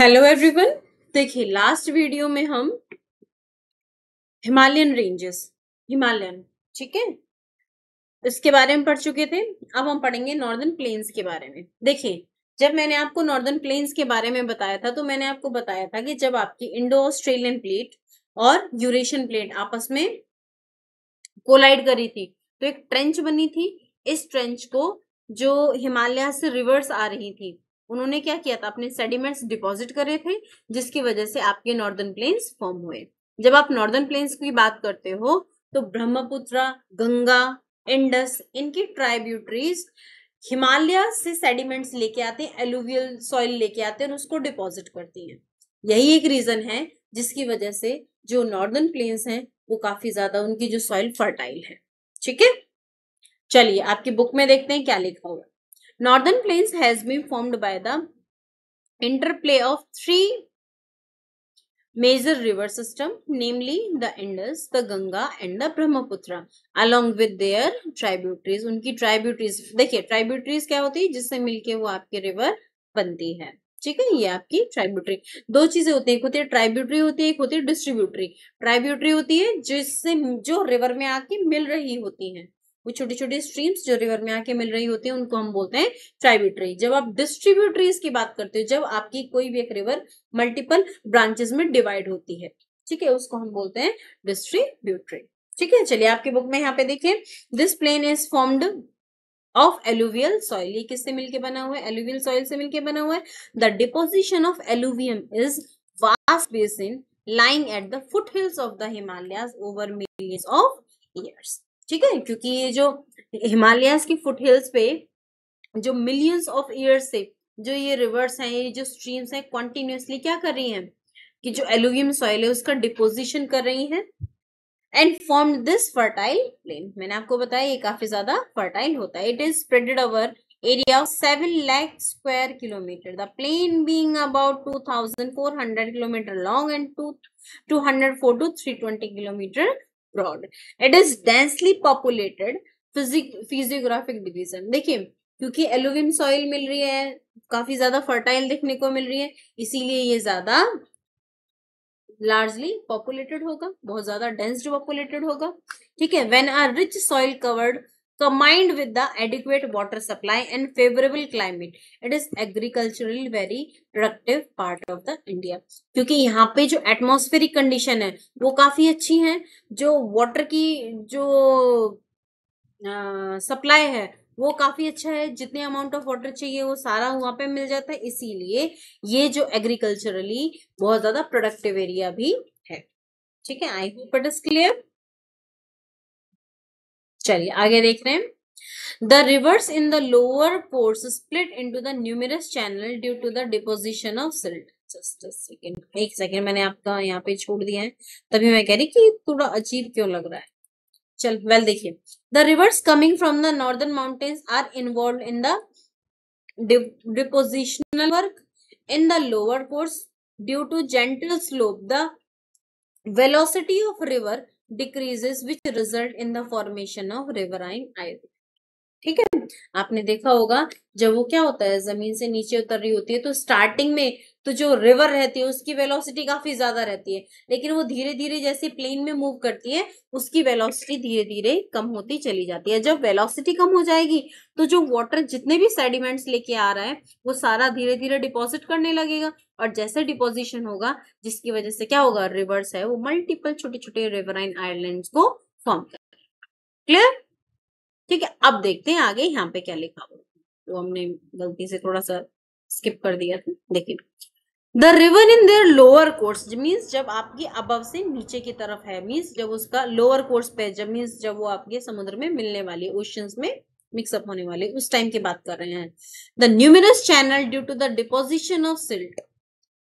Hello everyone. देखिए last video में हम हिमालयन रेंजेस हिमालयन ठीक है इसके बारे में पढ़ चुके थे। अब हम पढ़ेंगे नॉर्दर्न प्लेन्स के बारे में। देखिए जब मैंने आपको नॉर्दर्न प्लेन्स के बारे में बताया था तो मैंने आपको बताया था कि जब आपकी इंडो ऑस्ट्रेलियन प्लेट और यूरेशियन प्लेट आपस में कोलाइड करी थी तो एक ट्रेंच बनी थी। इस ट्रेंच को जो हिमालय से रिवर्स आ रही थी उन्होंने क्या किया था, अपने सेडिमेंट्स डिपॉजिट करे थे, जिसकी वजह से आपके नॉर्दर्न प्लेन्स फॉर्म हुए। जब आप नॉर्दर्न प्लेन्स की बात करते हो तो ब्रह्मपुत्र, गंगा, इंडस, इनकी ट्राइब्यूटरीज हिमालय से सेडिमेंट्स लेके आते हैं, एलुवियल सॉइल लेके आते हैं और उसको डिपॉजिट करती हैं। यही एक रीजन है जिसकी वजह से जो नॉर्दर्न प्लेन्स हैं वो काफी ज्यादा उनकी जो सॉइल फर्टाइल है। ठीक है, चलिए आपकी बुक में देखते हैं क्या लिखा हुआ है। Northern plains has been formed by the interplay of three major river system, namely the Indus, the Ganga and the Brahmaputra, along with their tributaries. उनकी tributaries देखिए, tributaries क्या होती है, जिससे मिलके वो आपकी रिवर बनती है। ठीक है, ये आपकी ट्राइब्यूटरी। दो चीजें होती है, एक होती है ट्राइब्यूटरी होती है, एक होती है डिस्ट्रीब्यूटरी। ट्राइब्यूटरी होती है जिससे जो रिवर में आके मिल रही होती है, वो छोटी छोटी स्ट्रीम्स जो रिवर में आके मिल रही होती है उनको हम बोलते हैं ट्राइब्यूटरी। जब आप डिस्ट्रीब्यूटरीज की बात करते हो, जब आपकी कोई भी एक रिवर मल्टीपल ब्रांचेस में डिवाइड होती है, ठीक है, उसको हम बोलते हैं डिस्ट्रीब्यूटरी। ठीक है, चलिए आपकी बुक में यहाँ पे देखिए, this plain is formed of alluvial soil. ये किससे मिलके बना हुआ है? एलुवियल सॉइल से मिलके बना हुआ है। The deposition of alluvium is vast basin lying at the foot hills of the Himalayas over millions of years. ठीक है, क्योंकि ये जो हिमालयाज की फुट हिल्स पे जो मिलियंस ऑफ ईयर्स से जो ये रिवर्स हैं, ये जो स्ट्रीम्स हैं, कॉन्टिन्यूसली क्या कर रही हैं कि जो एलुवियम सॉइल है उसका डिपोजिशन कर रही हैं and form this fertile plain. मैंने आपको बताया ये काफी ज्यादा फर्टाइल होता है। It is spreaded over area of 7 lakh square kilometer, the plain being about 2400 kilometer long and 204 to 320 kilometer broad. It is densely populated physiographic division। देखिए क्योंकि एलुवियम सॉइल मिल रही है, काफी ज्यादा फर्टाइल देखने को मिल रही है, इसीलिए ये ज्यादा लार्जली पॉपुलेटेड होगा, बहुत ज्यादा डेंस पॉपुलेटेड होगा। ठीक है, when a rich soil covered combined with the adequate water supply and favorable climate, it is agriculturally very productive part of the India। क्योंकि यहाँ पे जो एटमॉस्फेरिक कंडीशन है वो काफी अच्छी है, जो वाटर की जो सप्लाई है वो काफी अच्छा है, जितने अमाउंट ऑफ वाटर चाहिए वो सारा वहां पे मिल जाता है, इसीलिए ये जो एग्रीकल्चरली बहुत ज्यादा प्रोडक्टिव एरिया भी है। ठीक है, आई होप इट इज क्लियर। चलिए आगे देख रहे हैं। The rivers in the lower course split into the numerous channel due to the deposition of silt। Just a second, एक सेकेंड, मैंने आपका यहाँ पे छोड़ दिया है, तभी मैं कह रही कि थोड़ा अजीब क्यों लग रहा है। चल वेल देखिए, the rivers coming from the northern mountains are involved in the depositional work in the lower course due to gentle slope. The velocity of river decreases which result in the formation of riverine island। ठीक है, आपने देखा होगा जब वो क्या होता है, जमीन से नीचे उतर रही होती है तो स्टार्टिंग में तो जो रिवर रहती है उसकी वेलोसिटी काफी ज्यादा रहती है, लेकिन वो धीरे धीरे जैसे प्लेन में मूव करती है उसकी वेलोसिटी धीरे धीरे कम होती चली जाती है। जब वेलोसिटी कम हो जाएगी तो जो वाटर जितने भी सेडिमेंट्स लेके आ रहा है वो सारा धीरे धीरे डिपॉजिट करने लगेगा, और जैसे डिपोजिशन होगा जिसकी वजह से क्या होगा, रिवर्स है वो मल्टीपल छोटे छोटे रिवराइन आइलैंड्स को फॉर्म करेगा। क्लियर? ठीक है, अब देखते हैं आगे यहाँ पे क्या लिखा हुआ, तो हमने गलती से थोड़ा सा स्किप कर दिया था। देखिए, the river in their lower course means जब आपकी अबव से नीचे की तरफ है, मीन्स जब उसका लोअर कोर्स पे, जब मीन्स जब वो आपके समुद्र में मिलने वाली, ओशंस में मिक्सअप होने वाले उस टाइम की बात कर रहे हैं। The numerous channel due to the deposition of silt,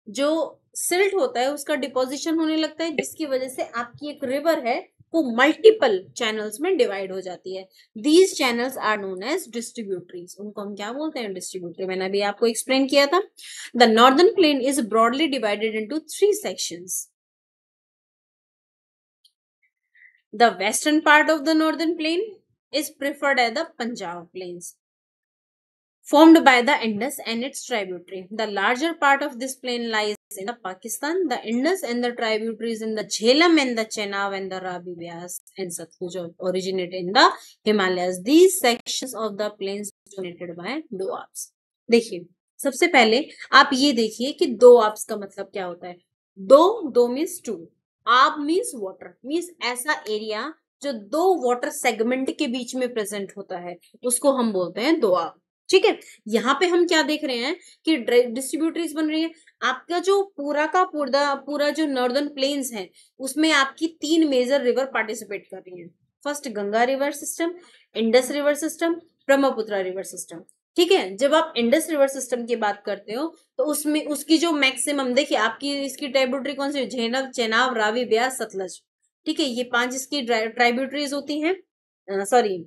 जो सिल्ट होता है उसका डिपोजिशन होने लगता है, जिसकी वजह से आपकी एक रिवर है वो मल्टीपल चैनल्स में डिवाइड हो जाती है। These channels are known as distributaries. उनको हम क्या बोलते हैं? डिस्ट्रीब्यूटरी। मैंने अभी आपको एक्सप्लेन किया था। The northern plain is broadly divided into 3 sections. The western part of the northern plain is preferred as the Punjab plains, formed by the Indus and its tributary. The larger part of this plain lies in the Pakistan. The Indus and the tributaries in the Jhelum and the Chenab and the Ravi, Vyas and Satluj originate in the Himalayas. These sections of the plains dominated by doabs. देखिए, सबसे पहले आप ये देखिए कि दोआब्स का मतलब क्या होता है. दो मीन्स टू, आब मीन्स वाटर, मीन्स ऐसा एरिया जो दो वाटर सेगमेंट के बीच में प्रेजेंट होता है, उसको हम बोलते हैं दोआब. ठीक है, यहाँ पे हम क्या देख रहे हैं कि डिस्ट्रीब्यूटरीज बन रही है. आपका जो पूरा का पूरा जो नॉर्दर्न प्लेन्स है, उसमें आपकी 3 मेजर रिवर पार्टिसिपेट कर रही है. First Ganga river system, Indus river system, Brahmaputra river system. ठीक है, जब आप इंडस रिवर सिस्टम की बात करते हो तो उसमें उसकी जो मैक्सिमम, देखिए आपकी इसकी ट्राइब्यूटरी कौन सी, झेलम, चेनाब, रावी, ब्यास, सतलज. ठीक है, ये 5 इसकी ट्राइब्यूटरीज होती हैं. सॉरी,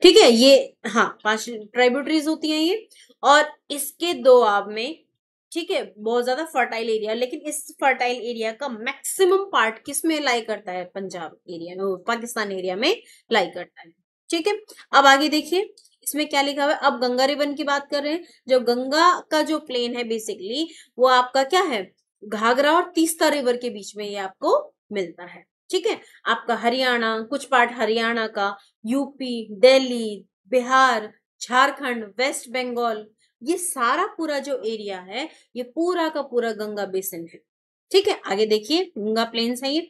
ठीक है, ये हाँ 5 ट्राइब्यूटरीज होती हैं ये. और इसके दोआब में, ठीक है, बहुत ज्यादा फर्टाइल एरिया. लेकिन इस फर्टाइल एरिया का मैक्सिमम पार्ट किस में लाई करता है, पंजाब एरिया में, पाकिस्तान एरिया में लाई करता है. ठीक है, अब आगे देखिए इसमें क्या लिखा हुआ है. अब गंगा रिवर की बात कर रहे हैं. जो गंगा का जो प्लेन है बेसिकली वो आपका क्या है, घाघरा और तीस्ता रिवर के बीच में ये आपको मिलता है. ठीक है, आपका हरियाणा, कुछ पार्ट हरियाणा का, यूपी, दिल्ली, बिहार, झारखंड, वेस्ट बंगाल, ये सारा पूरा जो एरिया है ये पूरा का पूरा गंगा बेसिन है. ठीक है, आगे देखिए गंगा प्लेन्स है ये.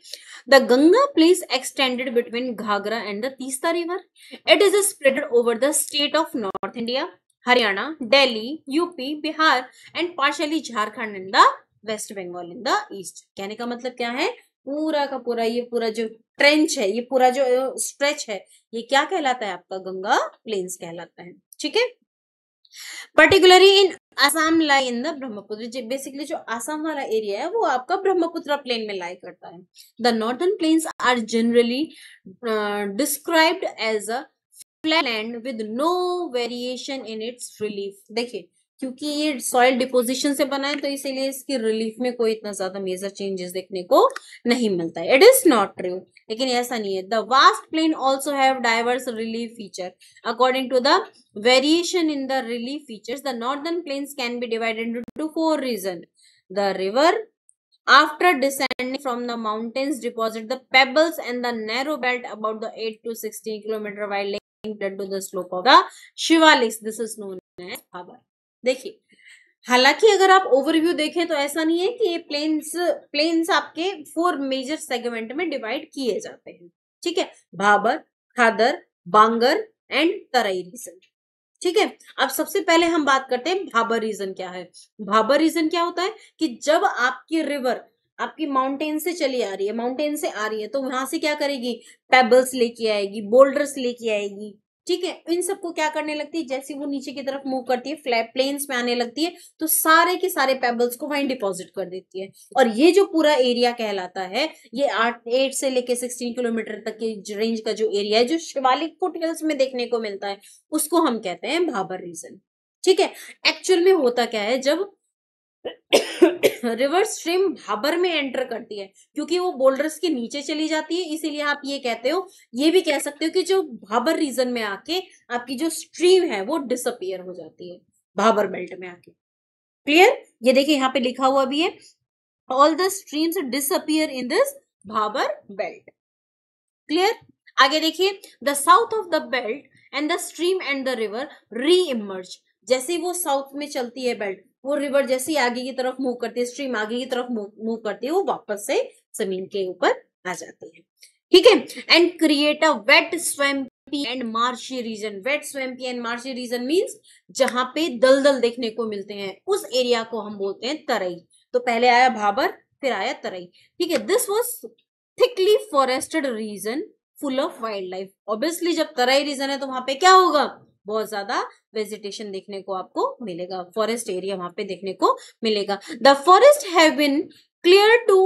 The Ganga plains extended between Ghaghara and the Teesta river. It is spread over the state of north India, Haryana, Delhi, UP, Bihar and partially Jharkhand in the West Bengal in the east. कहने का मतलब क्या है, पूरा का पूरा ये पूरा जो ट्रेंच है, ये पूरा जो स्ट्रेच है, ये क्या कहलाता है, आपका गंगा प्लेन्स कहलाता है. ठीक है, particularly in Assam lie in the Brahmaputra. Basically जो असम वाला एरिया है वो आपका ब्रह्मपुत्र प्लेन में लाई करता है. The northern plains are generally described as a flat land with no variation in its relief. देखिए, क्योंकि ये सॉइल डिपोजिशन से बना है तो इसीलिए इसकी रिलीफ में कोई इतना ज्यादा मेजर चेंजेस देखने को नहीं मिलता है. इट इज नॉट ट्रू, लेकिन ऐसा नहीं है. The vast plain also have diverse relief feature. According to the variation in the relief features, the northern plains can be divided into 4 regions. The river, after descending from the mountains, deposit the pebbles and the narrow belt about the 8 to 16 kilometer while linked to the slope of the Shivaliks. This is known as Bhabar. देखिए, हालांकि अगर आप overview देखें तो ऐसा नहीं है कि ये प्लेन्स आपके 4 मेजर सेगमेंट में डिवाइड किए जाते हैं. ठीक है, भाबर, खादर, बांगर एंड तराई रीजन. ठीक है, अब सबसे पहले हम बात करते हैं भाबर रीजन क्या है. भाबर रीजन क्या होता है कि जब आपकी रिवर आपकी माउंटेन से चली आ रही है, माउंटेन से आ रही है, तो वहां से क्या करेगी, पेबल्स लेके आएगी, बोल्डर्स लेके आएगी. ठीक है, इन सबको क्या करने लगती है, जैसे वो नीचे की तरफ मूव करती है, फ्लैट प्लेन्स में आने लगती है, तो सारे के सारे पेबल्स को वहीं डिपॉजिट कर देती है. और ये जो पूरा एरिया कहलाता है, ये 8 से लेके 16 किलोमीटर तक के रेंज का जो एरिया है, जो शिवालिक फुटहिल्स में देखने को मिलता है, उसको हम कहते हैं भाबर रीजन. ठीक है, एक्चुअल में होता क्या है, जब रिवर स्ट्रीम भाबर में एंटर करती है, क्योंकि वो बोल्डर्स के नीचे चली जाती है, इसीलिए आप ये कहते हो, ये भी कह सकते हो कि जो भाबर रीजन में आके आपकी जो स्ट्रीम है वो डिसअपियर हो जाती है भाबर बेल्ट में आके. क्लियर, ये देखिए यहाँ पे लिखा हुआ भी है, all the streams disappear in this Bhabar belt. Clear, आगे देखिए, the south of the belt and the stream and the river री इमर्ज. जैसे वो साउथ में चलती है बेल्ट, वो रिवर जैसे ही आगे की तरफ मूव करती है, स्ट्रीम आगे की तरफ मूव करती है, वो वापस से जमीन के ऊपर आ जाती है. ठीक है, and create a wet swampy and marshy region. Wet swampy and marshy region means जहां पे दलदल देखने को मिलते हैं, उस एरिया को हम बोलते हैं तराई. तो पहले आया भाबर, फिर आया तराई. ठीक है, this was thickly forested region full of wild life. Obviously जब तराई रीजन है तो वहां पे क्या होगा, बहुत ज्यादा वेजिटेशन देखने को आपको मिलेगा, फॉरेस्ट एरिया वहां पे देखने को मिलेगा. The forest have been clear to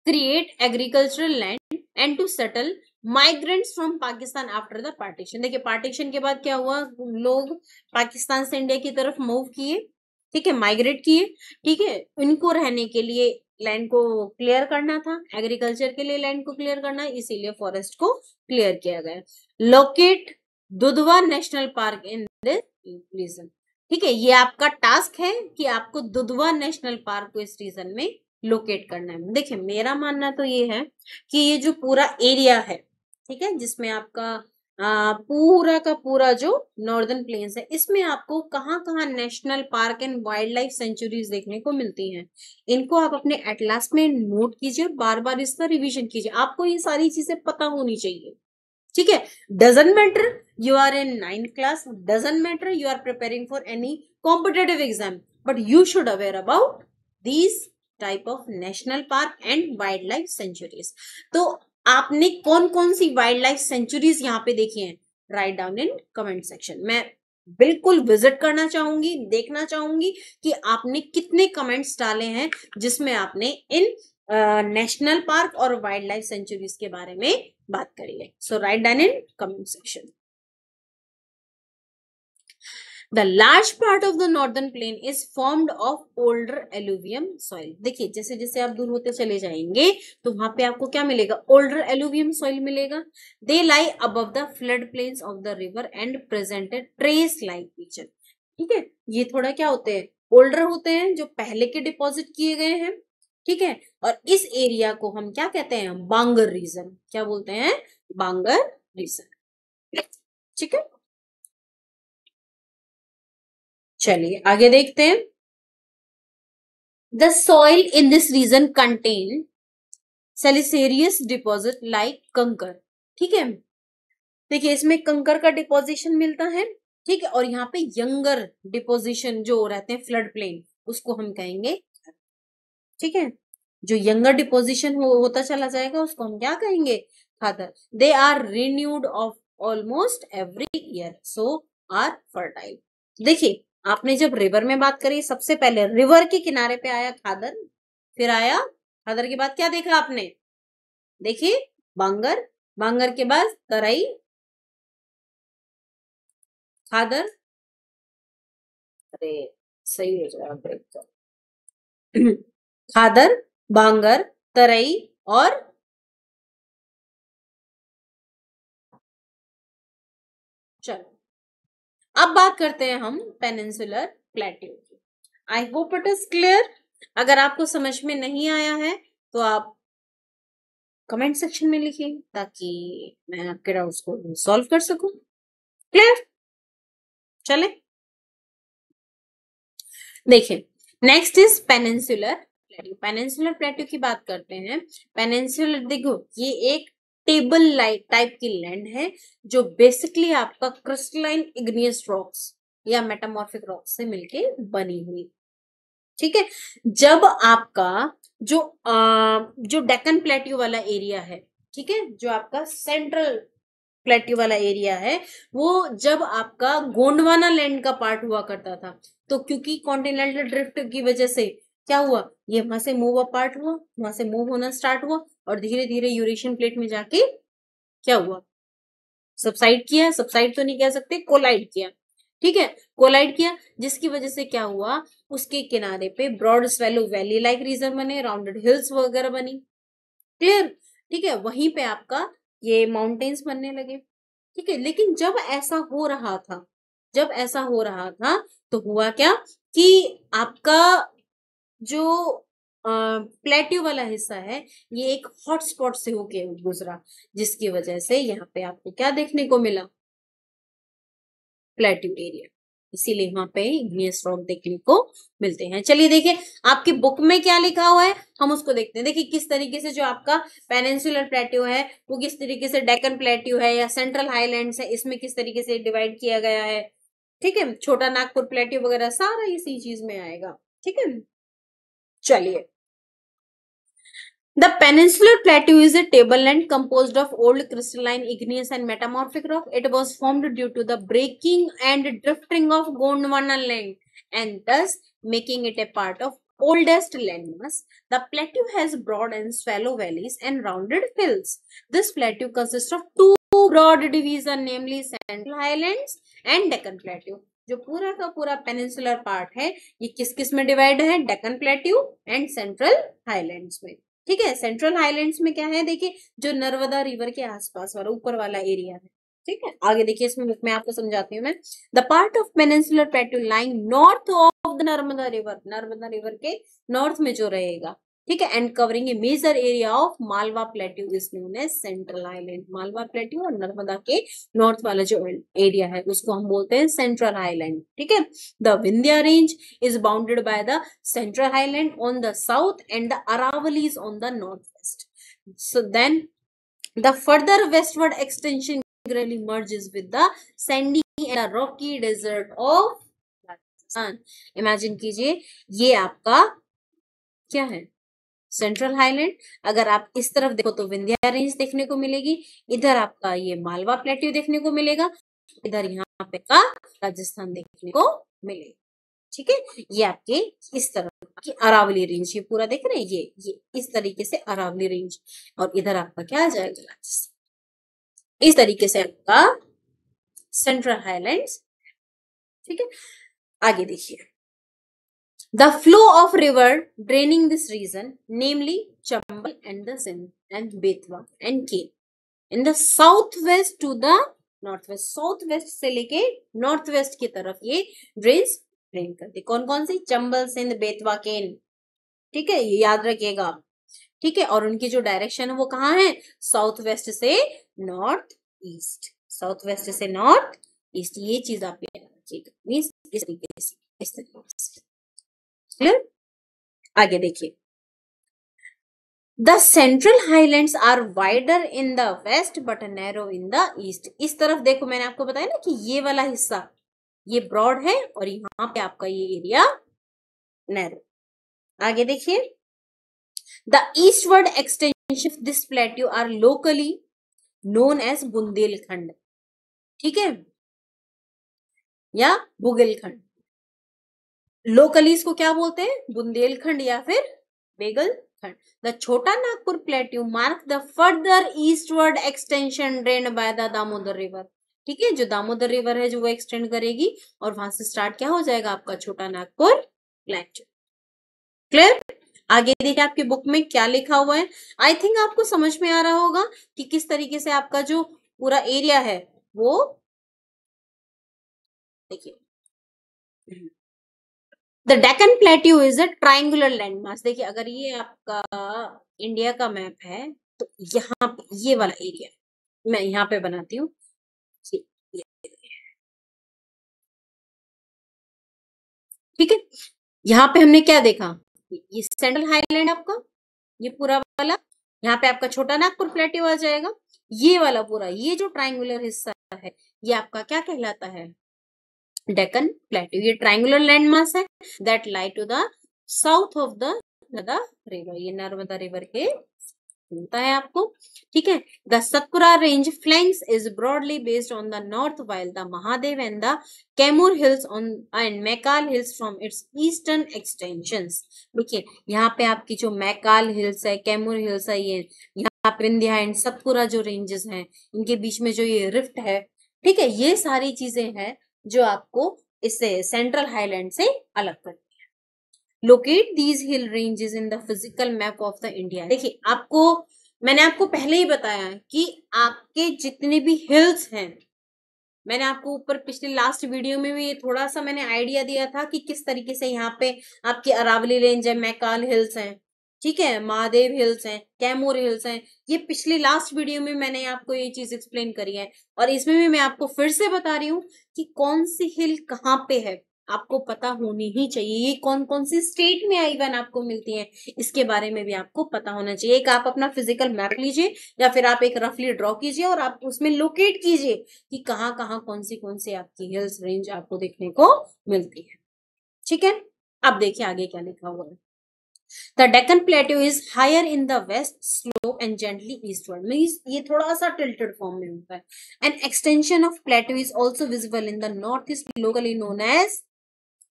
create agricultural land and to settle migrants from Pakistan after the partition. देखिए, पार्टीशन के बाद क्या हुआ, लोग पाकिस्तान से इंडिया की तरफ मूव किए. ठीक है, माइग्रेट किए. ठीक है, उनको रहने के लिए लैंड को क्लियर करना था, एग्रीकल्चर के लिए लैंड को क्लियर करना, इसीलिए फॉरेस्ट को क्लियर किया गया. Locate Dudhwa national park in this region. ठीक है, ये आपका टास्क है कि आपको दुधवा नेशनल पार्क को इस रीजन में लोकेट करना है। देखिए मेरा मानना तो ये है कि ये जो पूरा एरिया है, ठीक है, जिसमें आपका पूरा का पूरा जो नॉर्दर्न प्लेन्स है, इसमें आपको कहाँ कहाँ national park and wild life sanctuaries देखने को मिलती हैं। इनको आप अपने एटलास में नोट कीजिए, बार बार इसका रिवीजन कीजिए, आपको ये सारी चीजें पता होनी चाहिए। ठीक है, doesn't matter you are in 9th class, doesn't matter you are preparing for any competitive exam, but you should aware about these type of national park and wildlife sanctuaries। तो आपने कौन कौन सी वाइल्ड लाइफ सेंचुरीज यहाँ पे देखी हैं, right down in comment section. मैं बिल्कुल विजिट करना चाहूंगी, देखना चाहूंगी कि आपने कितने कमेंट्स डाले हैं जिसमें आपने इन नेशनल पार्क और वाइल्ड लाइफ सेंचुरीज के बारे में बात करी है। So write down in comment section. The large part of the northern plain is formed of older alluvium soil। देखिए जैसे जैसे आप दूर होते चले जाएंगे तो वहां पे आपको क्या मिलेगा, older alluvium soil मिलेगा। They lie above the flood plains of the river and present a trace like feature। ठीक है, ये थोड़ा क्या होते हैं, ओल्डर होते हैं, जो पहले के डिपॉजिट किए गए हैं। ठीक है, और इस एरिया को हम क्या कहते हैं, बांगर रीजन। क्या बोलते हैं, बांगर रीजन। ठीक है, चलिए आगे देखते हैं। The soil in this region contain siliceous deposit like kankar. ठीक है, देखिए इसमें कंकर का डिपोजिशन मिलता है। ठीक है, और यहाँ पे यंगर डिपोजिशन जो रहते हैं फ्लड प्लेन, उसको हम कहेंगे। ठीक है, जो यंगर डिपोजिशन होता चला जाएगा उसको हम क्या कहेंगे, खादर। They are renewed of almost every year, so are fertile. देखिए आपने जब रिवर में बात करी, सबसे पहले रिवर के किनारे पे आया खादर, फिर आया खादर के बाद क्या देखा आपने, देखिए बांगर, बांगर के बाद तराई, खादर, अरे सही हो जाएगा ब्रेक तो खादर, बांगर, तराई और चलो अब बात करते हैं हम पेनिनसुलर प्लेट्यू की। आई होप इट इज क्लियर। अगर आपको समझ में नहीं आया है तो आप कमेंट सेक्शन में लिखिए ताकि मैं आपके डाउट्स को सॉल्व कर सकूं। क्लियर, चले देखिए। Next is peninsular plateau. Peninsular plateau की बात करते हैं। पेनिनसुलर देखो ये एक टेबल लाइक टाइप की लैंड है जो बेसिकली आपका क्रिस्टलाइन इग्नियस रॉक्स या मेटामॉर्फिक रॉक्स से मिलके बनी हुई। ठीक है, जब आपका जो डेक्कन प्लेट्यू वाला एरिया है, ठीक है, जो आपका सेंट्रल प्लेट्यू वाला एरिया है, वो जब आपका गोंडवाना लैंड का पार्ट हुआ करता था, तो क्योंकि कॉन्टिनेंटल ड्रिफ्ट की वजह से क्या हुआ, ये वहां से मूव अपार्ट हुआ, वहां से मूव होना स्टार्ट हुआ और धीरे धीरे यूरेशियन प्लेट में जाके क्या हुआ, सबसाइड किया। सबसाइड तो नहीं कह सकते, कोलाइड किया। ठीक है, कोलाइड किया, जिसकी वजह से क्या हुआ, उसके किनारे पे broad swallow valley like region बने, राउंडेड हिल्स वगैरह बनी। क्लियर, ठीक है, वहीं पे आपका ये माउंटेन्स बनने लगे। ठीक है, लेकिन जब ऐसा हो रहा था, जब ऐसा हो रहा था तो हुआ क्या कि आपका जो प्लेट्यू वाला हिस्सा है ये एक हॉटस्पॉट से होके गुजरा, जिसकी वजह से यहाँ पे आपको क्या देखने को मिला, प्लेट्यू एरिया। इसीलिए वहां पे इग्नियस रॉक देखने को मिलते हैं। चलिए देखिए आपकी बुक में क्या लिखा हुआ है, हम उसको देखते हैं। देखिए किस तरीके से जो आपका पेनिनसुलर प्लेट्यू है वो किस तरीके से डेक्कन प्लेट्यू है या सेंट्रल हाईलैंड्स है, इसमें किस तरीके से डिवाइड किया गया है। ठीक है, छोटा नागपुर प्लेट्यू वगैरह सारा इसी चीज में आएगा। ठीक है, चलिए। The peninsular plateau is a tableland composed of old crystalline, igneous and metamorphic rock. It was formed due to the breaking and drifting of Gondwana land and thus making it a part of oldest landmass. The plateau has broad and shallow valleys and rounded hills. This plateau consists of two broad divisions, namely Central Highlands and Deccan Plateau. जो पूरा का पूरा peninsular part है ये किस किस में divide है, Deccan plateau and central highlands में। ठीक है, सेंट्रल हाईलैंड्स में क्या है, देखिए जो नर्मदा रिवर के आसपास वाला ऊपर वाला एरिया है, ठीक है, आगे देखिए, इसमें मैं आपको समझाती हूँ मैं। The part of peninsular plateau lying north of the Narmada river, Narmada river के नॉर्थ में जो रहेगा, ठीक है, and covering a major area of Malwa plateau is known as central highland. Malwa plateau और नर्मदा के नॉर्थ वाला जो एरिया है उसको हम बोलते हैं सेंट्रल हाईलैंड, ठीक है। The Vindhya range is bounded by the central highland on the south and the Aravallis on the north west. So then the further westward extension gradually merges with the sandy and rocky desert of Rajasthan. Imagine कीजिए, ये आपका क्या है, central highland. अगर आप इस तरफ देखो तो विंध्या रेंज देखने को मिलेगी, इधर आपका ये मालवा प्लेट्यू देखने को मिलेगा, इधर यहाँ पे का राजस्थान देखने को मिलेगा, ठीक है। ये आपके इस तरफ की अरावली रेंज, ये पूरा देख रहे हैं, ये इस तरीके से अरावली रेंज, और इधर आपका क्या आ जाएगा, राजस्थान। इस तरीके से आपका सेंट्रल हाईलैंड्स, ठीक है। आगे देखिए, the flow of river draining this region namely Chambal and the Sindh and Betwa and Ken in the south west to the north west. South west से लेके नॉर्थ वेस्ट की तरफ ये ड्रेन्स ड्रेन करती। कौन कौन सी, चंबल, सिंध, बेतवा, केन, ठीक है, ये याद रखिएगा, ठीक है। और उनकी जो डायरेक्शन है वो कहाँ है, साउथ वेस्ट से नॉर्थ ईस्ट, साउथ वेस्ट से नॉर्थ ईस्ट, ये चीज आप याद रखिएगा। मींस इस तरीके से, इस तरीके से, क्लियर। आगे देखिए, the central highlands are wider in the west but narrow in the east. इस तरफ देखो, मैंने आपको बताया ना कि ये वाला हिस्सा ये ब्रॉड है और यहाँ पे आपका ये एरिया नैरो। आगे देखिए, the eastward extension of this plateau are locally known as Bundelkhand, ठीक है, या बुगेलखंड। लोकली इसको क्या बोलते हैं, बुंदेलखंड या फिर बेगलखंड। द छोटा Nagpur plateau mark the further eastward extension drained by the Damodar river, ठीक है, जो दामोदर रिवर है जो वो एक्सटेंड करेगी और वहां से स्टार्ट क्या हो जाएगा आपका छोटा नागपुर प्लेट्यू, क्लियर। आगे देखिए आपकी बुक में क्या लिखा हुआ है। आई थिंक आपको समझ में आ रहा होगा कि किस तरीके से आपका जो पूरा एरिया है वो, देखिए, the Deccan plateau is a triangular landmass. देखिए, अगर ये आपका इंडिया का मैप है तो यहाँ पे ये वाला एरिया मैं यहाँ पे बनाती हूँ, ठीक है। यहाँ पे हमने क्या देखा, ये सेंट्रल हाईलैंड आपका, ये पूरा वाला, यहाँ पे आपका छोटा नागपुर प्लेट्यू आ जाएगा। ये वाला पूरा, ये जो ट्राइंगुलर हिस्सा है ये आपका क्या कहलाता है, डेक्कन प्लेट्यू। ये ट्राइंगुलर लैंडमास है that lie to the south of the Narmada river, ये नर्मदा रिवर के मिलता है आपको, ठीक है। The Satpura range flanks is broadly based on the north while the Mahadev and the Kaimur hills on and Maikal hills from its eastern extensions. देखिए, यहाँ पे आपकी जो मैकाल हिल्स है, कैमूर हिल्स है, ये यहाँ पे विंध्या एंड सतपुरा जो रेंजेस हैं, इनके बीच में जो ये रिफ्ट है, ठीक है, ये सारी चीजें हैं जो आपको इससे सेंट्रल हाईलैंड से अलग करती है। Locate these hill ranges in the physical map of the India. देखिए, आपको मैंने आपको पहले ही बताया कि आपके जितने भी हिल्स हैं, मैंने आपको ऊपर पिछले लास्ट वीडियो में भी ये थोड़ा सा मैंने आइडिया दिया था कि किस तरीके से यहाँ पे आपकी अरावली रेंज है, मैकाल हिल्स हैं, ठीक है, महादेव हिल्स हैं, कैमूर हिल्स हैं। ये पिछले लास्ट वीडियो में मैंने आपको ये चीज एक्सप्लेन करी है और इसमें भी मैं आपको फिर से बता रही हूँ कि कौन सी हिल कहाँ पे है, आपको पता होनी ही चाहिए। ये कौन कौन सी स्टेट में इवन आपको मिलती हैं, इसके बारे में भी आपको पता होना चाहिए। एक आप अपना फिजिकल मैप लीजिए या फिर आप एक रफली ड्रॉ कीजिए और आप उसमें लोकेट कीजिए कि कहाँ कहाँ कौन सी आपकी हिल्स रेंज आपको देखने को मिलती है, ठीक है। अब देखिए आगे क्या लिखा हुआ है। The Deccan Plateau is higher in the west, slope and gently eastward. Means ये थोड़ा सा tilted form में होता है. An extension of plateau is also visible in the northeast, locally known as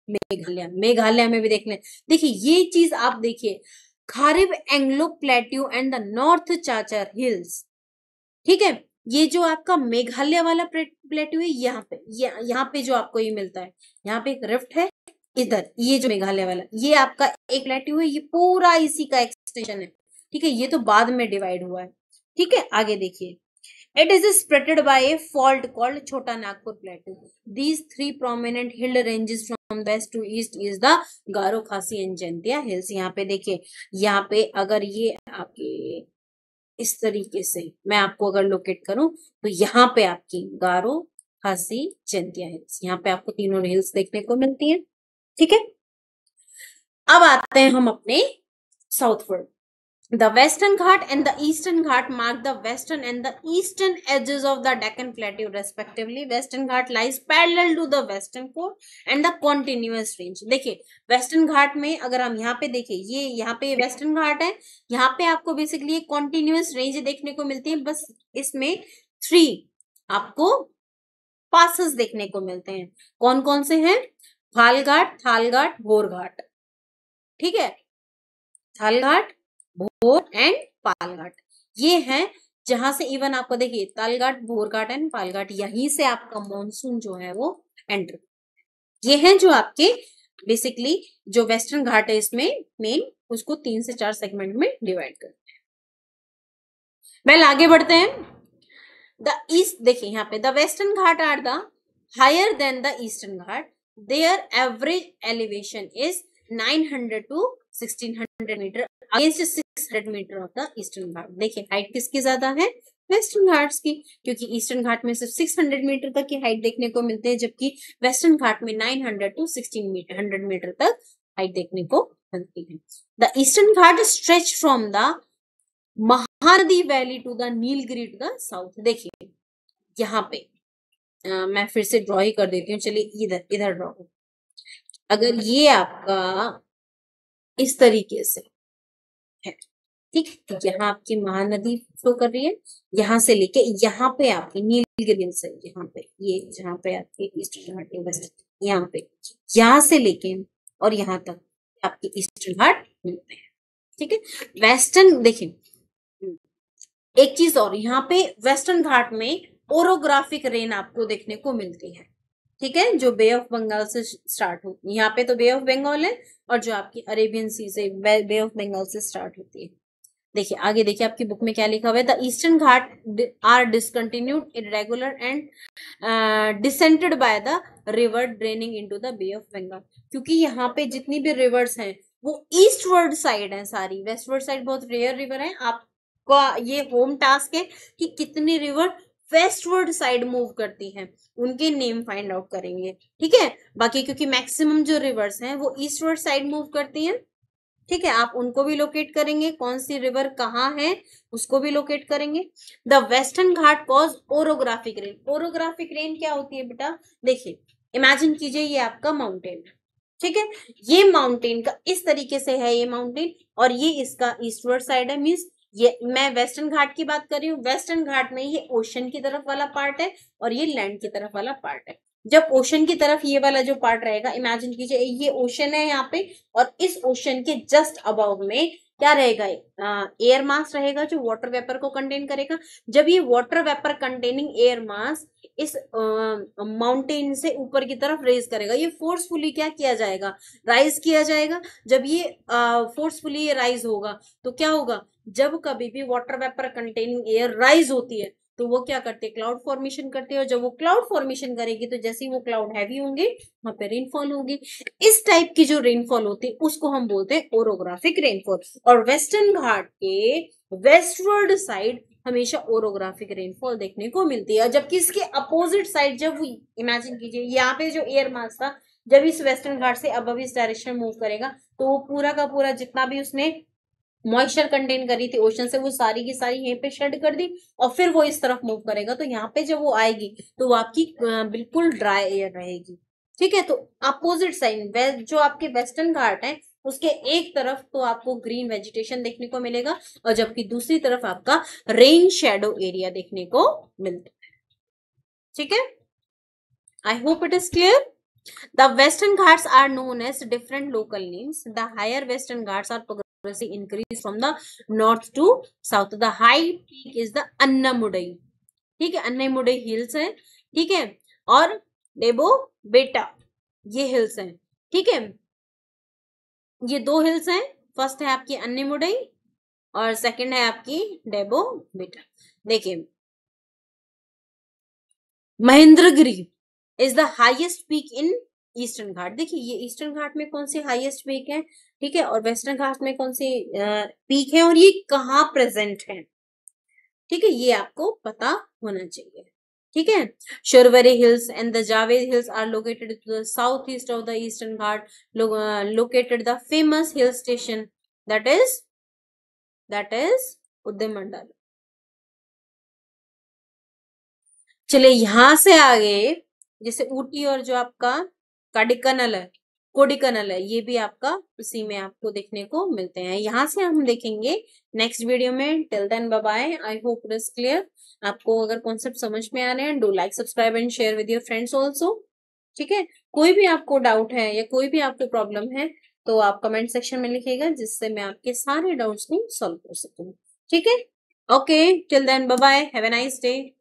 Meghalaya. Meghalaya में भी देख लें। देखिए, ये चीज आप देखिए, Karbi Anglong plateau and the north Cachar hills, ठीक है। ये जो आपका मेघालय वाला प्लेट्यू है, यहाँ पे जो आपको ये मिलता है, यहाँ पे एक रिफ्ट है, इधर ये जो मेघालय वाला ये आपका एक प्लेट्यू है, ये पूरा इसी का एक्सटेंशन है, ठीक है। ये तो बाद में डिवाइड हुआ है, ठीक है। आगे देखिए, It is spread by a fault called Chota Nagpur Plateau. These three prominent hill ranges from west to east is the Garo, Khasi and Jaintia hills. यहाँ पे देखिए, यहाँ पे अगर ये आपके इस तरीके से मैं आपको अगर लोकेट करूं तो यहाँ पे आपकी गारो, खासी, जैंतिया हिल्स, यहाँ पे आपको तीनों हिल्स देखने को मिलती हैं। ठीक है, अब आते हैं हम अपने southward. The Western Ghat and the Eastern Ghat mark the western and the eastern edges of the Deccan Plateau respectively. Western Ghat lies parallel to the Western Coast and the continuous range. देखिए Western Ghat में अगर हम यहाँ पे देखें, ये यहाँ पे Western Ghat है, यहाँ पे आपको बेसिकली एक continuous range देखने को मिलती है, बस इसमें 3 आपको पासेस देखने को मिलते हैं। कौन कौन से हैं? थालघाट, थालघाट, भोरघाट। ठीक है, थालघाट, भोर एंड पालघाट, ये हैं जहां से इवन आपको देखिए तालघाट, भोरघाट एंड पालघाट, यहीं से आपका मॉनसून जो है वो एंटर। ये हैं जो आपके बेसिकली जो वेस्टर्न घाट है, इसमें मेन उसको 3 से 4 सेगमेंट में डिवाइड करते हैं। वेल आगे बढ़ते हैं। द ईस्ट देखिए यहाँ पे the western Ghat are the higher than the eastern Ghat, their average elevation is 900 to 1600 metre against 600 metre of the eastern Ghat. देखिए हाइट किसकी ज्यादा है? वेस्टर्न घाट्स की, क्योंकि ईस्टर्न घाट में सिर्फ 600 मीटर तक की हाइट देखने को मिलते हैं, जबकि वेस्टर्न घाट में 900 to 1600 मीटर तक हाइट देखने को मिलती है। The eastern Ghat stretch from the Mahanadi valley to the Nilgiri to the south. देखिए यहाँ पे मैं फिर से ड्रॉ ही कर देती हूँ, चलिए इधर इधर ड्रॉ। अगर ये आपका इस तरीके से है, ठीक, तो यहाँ आपकी महानदी फ्लो कर रही है, यहाँ से लेके यहाँ पे आपकी नीलगिरी से, यहाँ पे ये जहाँ पे आपकी ईस्टर्न घाट वेस्ट, यहाँ पे यहाँ से लेके और यहाँ तक आपके ईस्टर्न घाट मिलते हैं। ठीक है, वेस्टर्न देखिए एक चीज और, यहाँ पे वेस्टर्न घाट में ओरोग्राफिक रेन आपको देखने को मिलती है। ठीक है, जो बे ऑफ बंगाल से स्टार्ट होती है, यहाँ पे तो बे ऑफ बंगाल है, और जो आपकी अरेबियन सी से बे ऑफ बंगाल से स्टार्ट होती है। देखिए आगे देखिए आपकी बुक में क्या लिखा हुआ है, the eastern Ghat are discontinued, irregular and dissected by the river draining into the bay of Bengal. क्योंकि यहाँ पे जितनी भी रिवर्स हैं वो ईस्टवर्ड साइड है सारी, वेस्टवर्ड साइड बहुत रेयर रिवर है। आपका ये होम टास्क है कि कितनी रिवर वेस्टवर्ड साइड मूव करती हैं, उनके नेम फाइंड आउट करेंगे। ठीक है, बाकी क्योंकि मैक्सिमम जो रिवर्स हैं वो ईस्टवर्ड साइड मूव करती हैं, ठीक है, आप उनको भी लोकेट करेंगे, कौन सी रिवर कहाँ है उसको भी लोकेट करेंगे। The western Ghat cause orographic rain. Orographic rain क्या होती है बेटा? देखिए इमेजिन कीजिए ये आपका माउंटेन है, ठीक है, ये माउंटेन का इस तरीके से है ये माउंटेन, और ये इसका ईस्टवर्ड साइड है, मीन्स ये मैं वेस्टर्न घाट की बात कर रही हूँ। वेस्टर्न घाट में ये ओशन की तरफ वाला पार्ट है और ये लैंड की तरफ वाला पार्ट है। जब ओशन की तरफ ये वाला जो पार्ट रहेगा, इमेजिन कीजिए ये ओशन है यहाँ पे, और इस ओशन के जस्ट अबव में क्या रहेगा? एयर मास रहेगा जो वाटर वेपर को कंटेन करेगा। जब ये water vapour containing air mass इस माउंटेन से ऊपर की तरफ रेज करेगा, ये फोर्सफुली क्या किया जाएगा? राइज किया जाएगा। जब ये फोर्सफुली ये राइज होगा तो क्या होगा? जब कभी भी water vapour containing air rise होती है तो वो क्या करते हैं? क्लाउड फॉर्मेशन करते हैं, और जब वो क्लाउड फॉर्मेशन करेगी तो जैसे ही वो क्लाउड हैवी होंगे वहां पे रेनफॉल होगी। इस टाइप की जो रेनफॉल होती है उसको हम बोलते हैं ओरोग्राफिक रेनफॉल। और वेस्टर्न घाट के वेस्टवर्ड साइड हमेशा ओरोग्राफिक रेनफॉल देखने को मिलती है, जबकि इसके अपोजिट साइड, जब इमेजिन कीजिए यहाँ पे जो एयर मास था जब इस वेस्टर्न घाट से अब इस डायरेक्शन मूव करेगा तो वो पूरा का पूरा जितना भी उसने मॉइस्चर कंटेन करी थी ओशन से वो सारी की सारी यहीं पे शेड कर दी, और फिर वो इस तरफ मूव करेगा तो यहाँ पे जब वो आएगी तो वो आपकी बिल्कुल ड्राई एयर रहेगी। ठीक है, तो अपोजिट साइड जो आपके वेस्टर्न घाट है उसके एक तरफ तो आपको ग्रीन वेजिटेशन देखने को मिलेगा, और जबकि दूसरी तरफ आपका रेन शेडो एरिया देखने को मिलता है। ठीक है, आई hope it is clear. The Western Ghats are known as different local names. The higher Western Ghats are progressively increased from the north to south. The high peak is the Annamudai. ठीक है, अन्नामुडई hills है, ठीक है, और डेबो बेटा ये hills हैं। ठीक है, ये 2 हिल्स हैं, फर्स्ट है आपकी अन्नामुडई और सेकंड है आपकी डेबो बेटा। देखिए Mahendragiri is the highest peak in eastern Ghat. देखिए ये ईस्टर्न घाट में कौन सी हाईएस्ट पीक है, ठीक है, और वेस्टर्न घाट में कौन सी पीक है, और ये कहाँ प्रेजेंट है, ठीक है, ये आपको पता होना चाहिए, ठीक है। Shevaroy hills and the Javadi hills are located to the south east of the eastern Ghat, located the famous hill station that is Udhagamandalam. चलिए यहां से आगे जैसे ऊटी और जो आपका काडिकनल है, कोडिकनल है, ये भी आपका उसी में आपको देखने को मिलते हैं। यहां से हम देखेंगे नेक्स्ट वीडियो में। Till then bye bye, I hope it is clear. आपको अगर कॉन्सेप्ट समझ में आ रहे हैं, do like subscribe and share with your friends also, ठीक है। कोई भी आपको डाउट है या कोई भी आपको प्रॉब्लम है तो आप कमेंट सेक्शन में लिखिएगा, जिससे मैं आपके सारे डाउट्स को सॉल्व कर सकूं, ठीक है। Okay, till then bye bye, have a nice day.